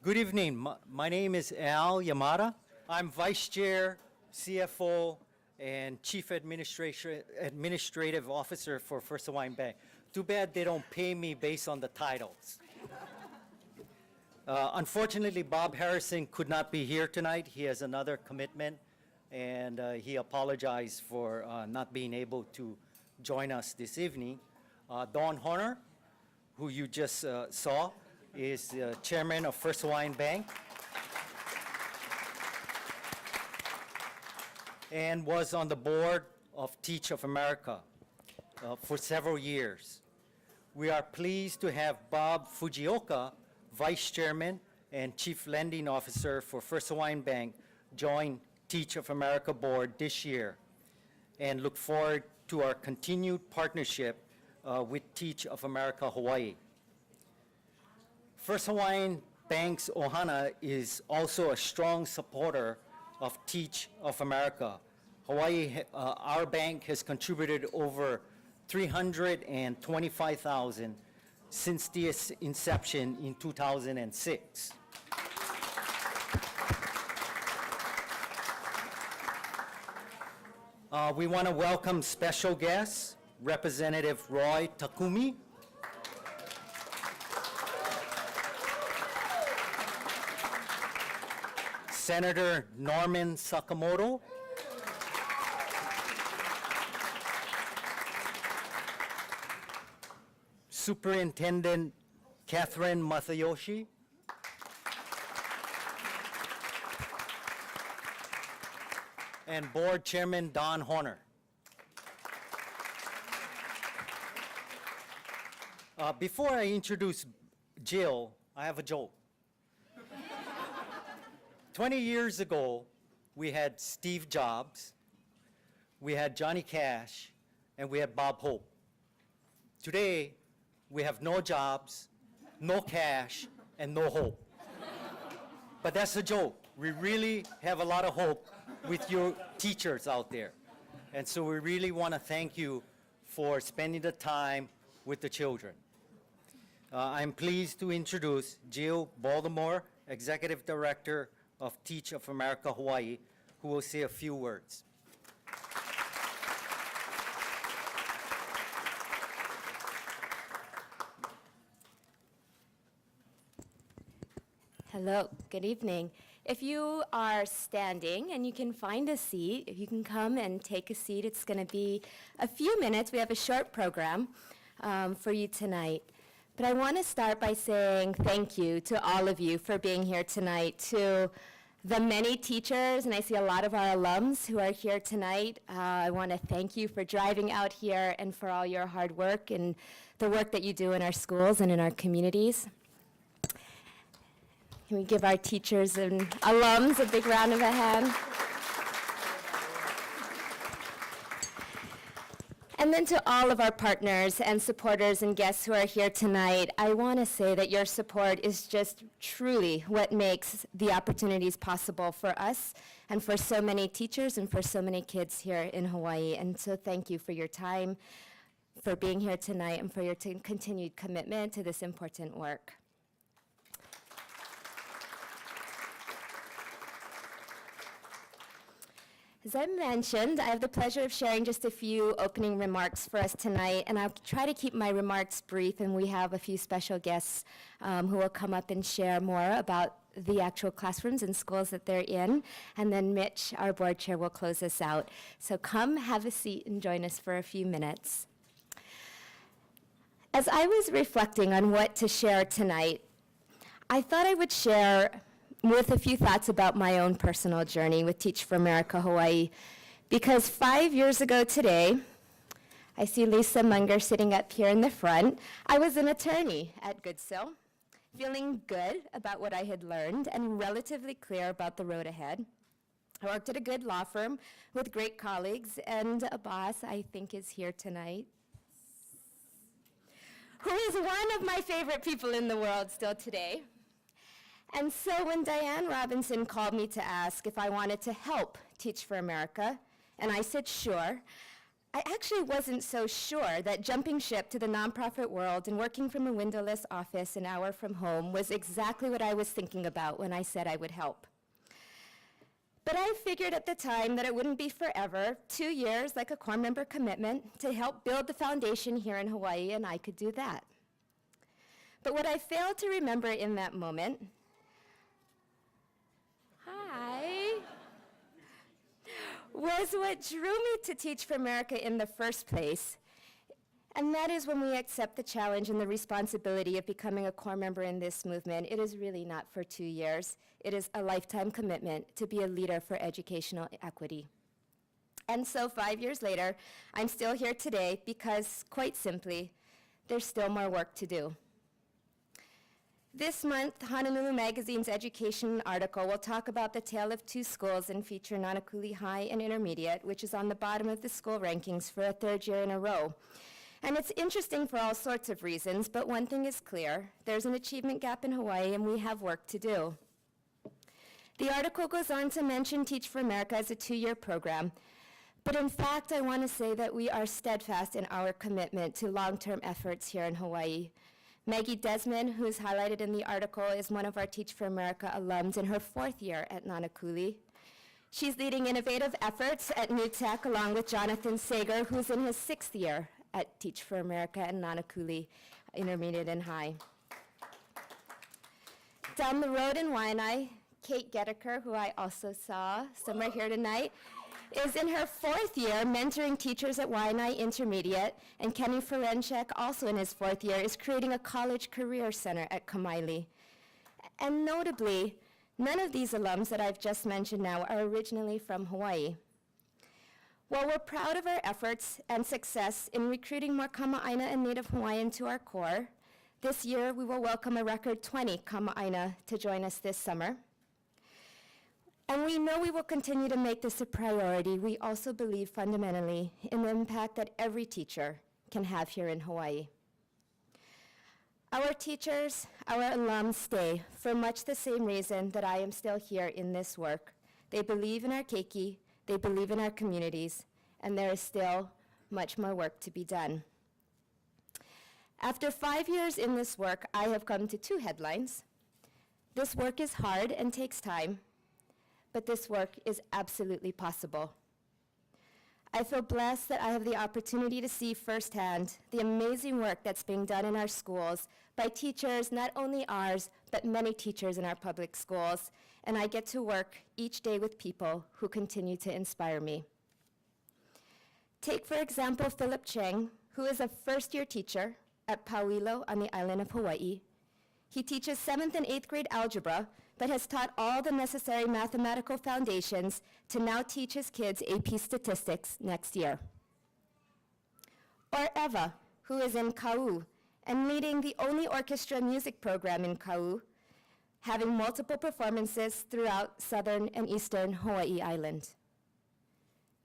Good evening. My name is Al Yamada. I'm Vice Chair, CFO, and Chief Administrative Officer for First Hawaiian Bank. Too bad they don't pay me based on the titles. Unfortunately, Bob Harrison could not be here tonight. He has another commitment, and he apologized for not being able to join us this evening. Don Horner, who you just saw, is the chairman of First Hawaiian Bank and was on the board of Teach of America for several years. We are pleased to have Bob Fujioka, Vice Chairman and Chief Lending Officer for First Hawaiian Bank, join Teach of America board this year and look forward to our continued partnership with Teach of America Hawaii. First Hawaiian Bank's Ohana is also a strong supporter of Teach of America. Hawaii, our bank has contributed over $325,000 since the inception in 2006. We want to welcome special guests, Representative Roy Takumi, Senator Norman Sakamoto, Superintendent Catherine Mathayoshi, and Board Chairman Don Horner. Before I introduce Jill, I have a joke. 20 years ago, we had Steve Jobs, we had Johnny Cash, and we had Bob Hope. Today, we have no jobs, no cash, and no hope. But that's a joke. We really have a lot of hope with your teachers out there. And so we really want to thank you for spending the time with the children. I'm pleased to introduce Jill Baltimore, Executive Director of Teach of America Hawaii, who will say a few words. Hello, good evening. If you are standing and you can find a seat, if you can come and take a seat, it's going to be a few minutes. We have a short program for you tonight. But I want to start by saying thank you to all of you for being here tonight, to the many teachers, and I see a lot of our alums who are here tonight. I want to thank you for driving out here and for all your hard work and the work that you do in our schools and in our communities. Can we give our teachers and alums a big round of a hand? And then to all of our partners and supporters and guests who are here tonight, I want to say that your support is just truly what makes the opportunities possible for us and for so many teachers and for so many kids here in Hawaii. And so thank you for your time, for being here tonight, and for your continued commitment to this important work. As I mentioned, I have the pleasure of sharing just a few opening remarks for us tonight, and I'll try to keep my remarks brief, and we have a few special guests who will come up and share more about the actual classrooms and schools that they're in, and then Mitch, our board chair, will close us out. So come have a seat and join us for a few minutes. As I was reflecting on what to share tonight, I thought I would share with a few thoughts about my own personal journey with Teach for America Hawaii. Because 5 years ago today, I see Lisa Munger sitting up here in the front. I was an attorney at Goodsill, feeling good about what I had learned and relatively clear about the road ahead. I worked at a good law firm with great colleagues and a boss I think is here tonight, who is one of my favorite people in the world still today. And so when Diane Robinson called me to ask if I wanted to help Teach for America, and I said sure, I actually wasn't so sure that jumping ship to the nonprofit world and working from a windowless office an hour from home was exactly what I was thinking about when I said I would help. But I figured at the time that it wouldn't be forever, 2 years like a core member commitment to help build the foundation here in Hawaii, and I could do that. But what I failed to remember in that moment, was what drew me to Teach for America in the first place. And that is when we accept the challenge and the responsibility of becoming a core member in this movement. It is really not for 2 years. It is a lifetime commitment to be a leader for educational equity. And so 5 years later, I'm still here today because, quite simply, there's still more work to do. This month, Honolulu Magazine's education article will talk about the tale of two schools and feature Nanakuli High and Intermediate, which is on the bottom of the school rankings for a third year in a row. And it's interesting for all sorts of reasons, but one thing is clear. There's an achievement gap in Hawaii, and we have work to do. The article goes on to mention Teach for America as a 2-year program, but in fact, I want to say that we are steadfast in our commitment to long-term efforts here in Hawaii. Maggie Desmond, who is highlighted in the article, is one of our Teach for America alums in her 4th year at Nanakuli. She's leading innovative efforts at New Tech along with Jonathan Sager, who's in his 6th year at Teach for America and Nanakuli Intermediate and High. Down the road in Waianae, Kate Gedeker, who I also saw somewhere here tonight, is in her 4th year mentoring teachers at Waianae Intermediate, and Kenny Ferenczek, also in his 4th year, is creating a college career center at Kamaili. And notably, none of these alums that I've just mentioned now are originally from Hawaii. While we're proud of our efforts and success in recruiting more Kama'aina and Native Hawaiian to our core, this year we will welcome a record 20 Kama'aina to join us this summer. And we know we will continue to make this a priority. We also believe fundamentally in the impact that every teacher can have here in Hawaii. Our teachers, our alums stay for much the same reason that I am still here in this work. They believe in our keiki, they believe in our communities, and there is still much more work to be done. After 5 years in this work, I have come to 2 headlines. This work is hard and takes time, but this work is absolutely possible. I feel blessed that I have the opportunity to see firsthand the amazing work that's being done in our schools by teachers, not only ours, but many teachers in our public schools, and I get to work each day with people who continue to inspire me. Take, for example, Philip Chang, who is a first-year teacher at Pauilo on the island of Hawaii. He teaches 7th and 8th grade algebra, but has taught all the necessary mathematical foundations to now teach his kids AP statistics next year. Or Eva, who is in Kau and leading the only orchestra music program in Kau, having multiple performances throughout southern and eastern Hawaii Island.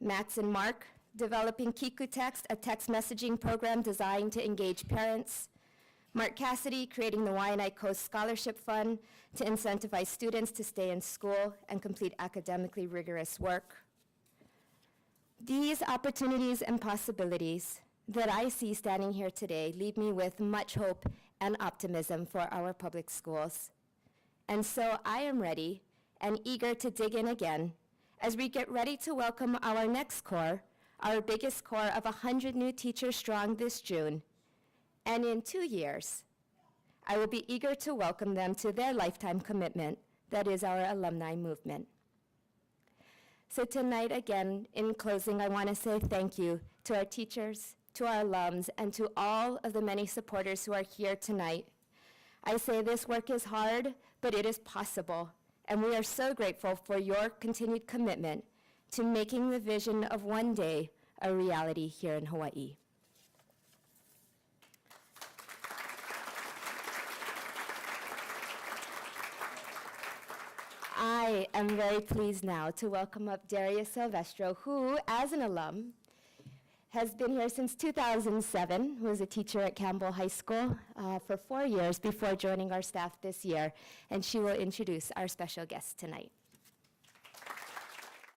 Max and Mark, developing Kiku Text, a text messaging program designed to engage parents. Mark Cassidy, creating the Waianae Coast Scholarship Fund to incentivize students to stay in school and complete academically rigorous work. These opportunities and possibilities that I see standing here today leave me with much hope and optimism for our public schools. And so I am ready and eager to dig in again as we get ready to welcome our next core, our biggest core of 100 new teachers strong this June. And in 2 years, I will be eager to welcome them to their lifetime commitment, that is our alumni movement. So tonight, again, in closing, I want to say thank you to our teachers, to our alums, and to all of the many supporters who are here tonight. I say this work is hard, but it is possible, and we are so grateful for your continued commitment to making the vision of one day a reality here in Hawaii. I am very pleased now to welcome up Darius Silvestro, who, as an alum, has been here since 2007, who was a teacher at Campbell High School for 4 years before joining our staff this year, and she will introduce our special guest tonight.